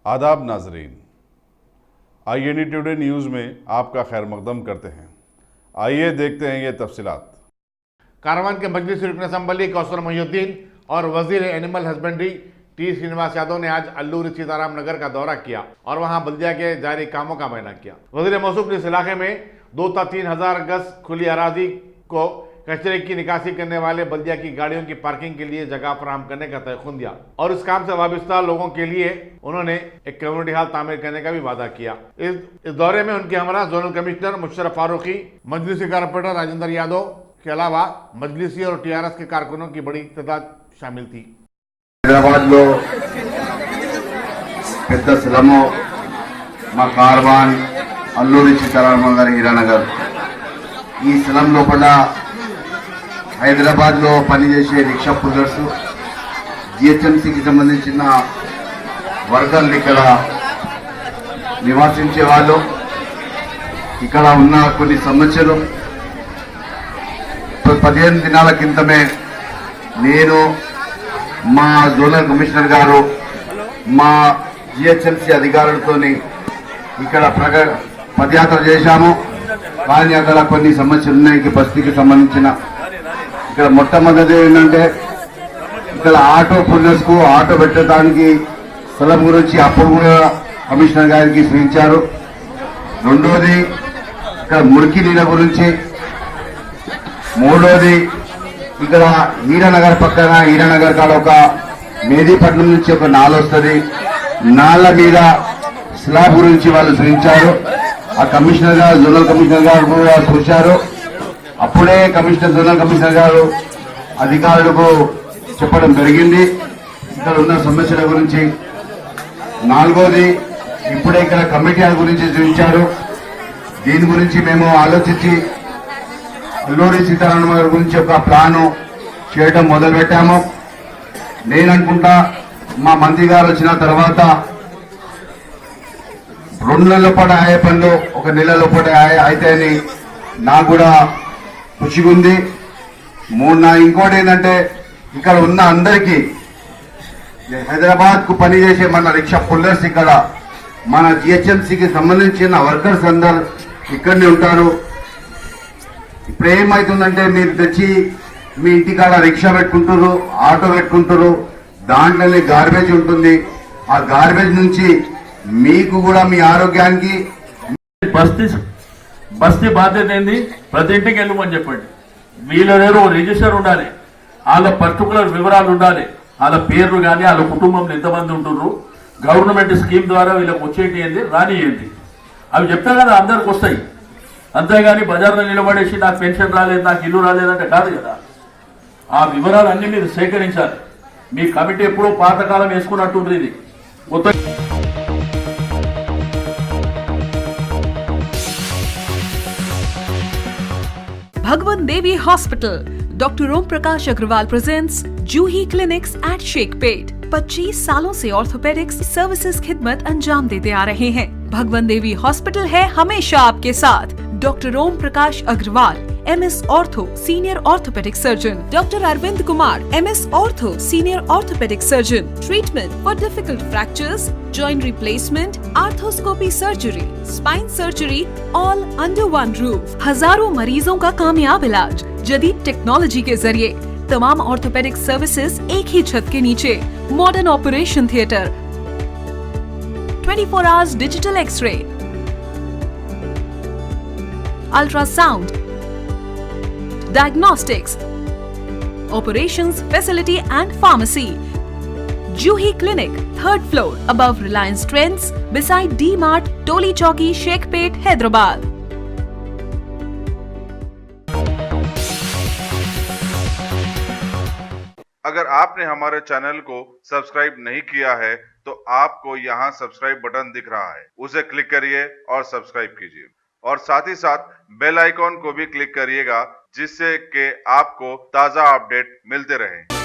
आदाब नाजरीन, IND today news में आपका खैर मकदम करते हैं। आइए देखते हैं ये तफसीलात। कारवान के मजलिस रुकन असम्बली कौसर मोहिउद्दीन और वजीर animal husbandry T Srinivas Yadav ने आज अल्लूरी सीताराम नगर का दौरा किया और वहां बल्दिया के जारी कामों का मुआयना किया। वजीर मौसूफ ने इस इलाके में 2 से 3 हज़ार गज खुली अराजी को कचरे की निकासी करने वाले बल्दिया की गाड़ियों की पार्किंग के लिए जगह फराहम करने का तयखुन दिया और इस काम से वाबस्ता लोगों के लिए उन्होंने एक कम्युनिटी हॉल तामीर करने का भी वादा किया। इस दौरे में उनके हमरा जोनल कमिश्नर मुशर्रफ फारूकी, मजलिसी कारपोरेटर राजेंद्र यादव के अलावा मजलिसी और TRS के कारकुनों की बड़ी तादाद शामिल थी। హైదరాబాద్ లో పెద్ద స్థలము మా కార్వాన్ అల్లూరి సీతారామ గారి హీరానగర్ ఈ స్థలం లోపల హైదరాబాద్ లో పనిచేసే రిక్షా పుల్లర్స్ GHMCకి సంబంధించిన వర్కర్లు ఇక్కడ నివాసించే వాళ్ళు ఇక్కడ ఉన్న కొన్ని సమస్యలు 15 దినాల క్రితమే నేను మా జోనల్ కమిషనర్ గారు మా GHMC అధికారులతో ఇక్కడ పదయాత్ర చేశాము. కానీ అక్కడ కొన్ని సమస్యలు ఉన్నాయి బస్తీకి సంబంధించిన. ఇక్కడ మొట్టమొదటి ఏంటంటే ఇక్కడ ఆటో పుల్లర్స్ కు ఆటో పెట్టడానికి స్థలం గురించి అప్పుడు కూడా కమిషనర్ గారికి సూచించారు. రెండోది ఇక్కడ మురికి నీళ్ళ గురించి, మూడోది ఇక్కడ హీరానగర్ పక్కన హీరానగర్ కాడ ఒక మేదీపట్నం నుంచి ఒక నాల వస్తుంది. నాల మీద స్లాబ్ గురించి వాళ్ళు సూచించారు. ఆ కమిషనర్ గారు జోనల్ కమిషనర్ గారు కూడా చూశారు. అప్పుడే జోనల్ కమిషనర్ గారు అధికారులకు చెప్పడం జరిగింది ఇక్కడ ఉన్న సమస్యల గురించి. నాలుగోది ఇప్పుడే ఇక్కడ కమిటీ గురించి చూపించారు. దీని గురించి మేము ఆలోచించి అల్లూరి సీతారామ గారి గురించి ఒక ప్లాను చేయడం మొదలు పెట్టాము. నేననుకుంటా మా మంత్రి గారు వచ్చిన తర్వాత 2 నెలల పాటు అయ్యే పనులు 1 నెల లోపల అయితాయని నాకు కూడా ఖుషిగా ఉంది. ఇంకోటి ఏంటంటే ఇక్కడ ఉన్న అందరికీ హైదరాబాద్ కు పనిచేసే మన రిక్షా పుల్లర్స్ ఇక్కడ మన GHMCకి సంబంధించిన వర్కర్స్ అందరు ఇక్కడనే ఉంటారు. ఇప్పుడు ఏమవుతుందంటే మీరు తెచ్చి మీ ఇంటికాడ రిక్షా పెట్టుకుంటారు, ఆటో పెట్టుకుంటారు, దాంట్లోనే గార్బేజ్ ఉంటుంది. ఆ గార్బేజ్ నుంచి మీకు కూడా మీ ఆరోగ్యానికి బస్తీ బాధ్యత ఏంది, ప్రతి ఇంటికి వెళ్ళమని చెప్పండి. వీళ్ళ దగ్గర ఓ రిజిస్టర్ ఉండాలి, వాళ్ళ పర్టికులర్ వివరాలు ఉండాలి, వాళ్ళ పేర్లు కానీ వాళ్ళ కుటుంబంలో ఎంతమంది ఉంటున్నారు, గవర్నమెంట్ స్కీమ్ ద్వారా వీళ్ళకి వచ్చేటి ఏంది రానియండి అవి చెప్తా కదా అందరికి వస్తాయి. అంతేగాని బజార్లో నిలబడేసి నాకు పెన్షన్ రాలేదు, నాకు ఇల్లు రాలేదంటే కాదు కదా. ఆ వివరాలన్నీ మీరు సేకరించాలి. మీ కమిటీ ఎప్పుడో పాతకాలం వేసుకున్నట్టుంది. ఇది Bhagwan Devi Hospital, Dr. Om Prakash Agrawal presents Juhi Clinics at Sheikhpet. 25 सालों से ऑर्थोपेडिक्स सर्विसेज खिदमत अंजाम देते आ रहे हैं। भगवान देवी हॉस्पिटल है हमेशा आपके साथ। Doctor Om Prakash Agarwal, MS ortho, senior orthopaedic surgeon. Doctor Arvind Kumar, MS ortho, senior orthopaedic surgeon. Treatment for difficult fractures, joint replacement, arthroscopy surgery, spine surgery, all under one roof. हजारों मरीजों का कामयाब इलाज जदीद टेक्नोलॉजी के जरिए। तमाम ऑर्थोपेडिक सर्विसेज एक ही छत के नीचे। Modern operation theatre, 24 hours digital x-ray, ultrasound, diagnostics, operations facility and pharmacy. Juhi Clinic, 3rd floor, above Reliance Trends, beside D-Mart, Toli Chowki, Sheikhpet, Hyderabad. अगर आपने हमारे चैनल को सब्सक्राइब नहीं किया है तो आपको यहाँ सब्सक्राइब बटन दिख रहा है, उसे क्लिक करिए और सब्सक्राइब कीजिए और साथ ही साथ बेल आइकॉन को भी क्लिक करिएगा जिससे कि आपको ताज़ा अपडेट मिलते रहे।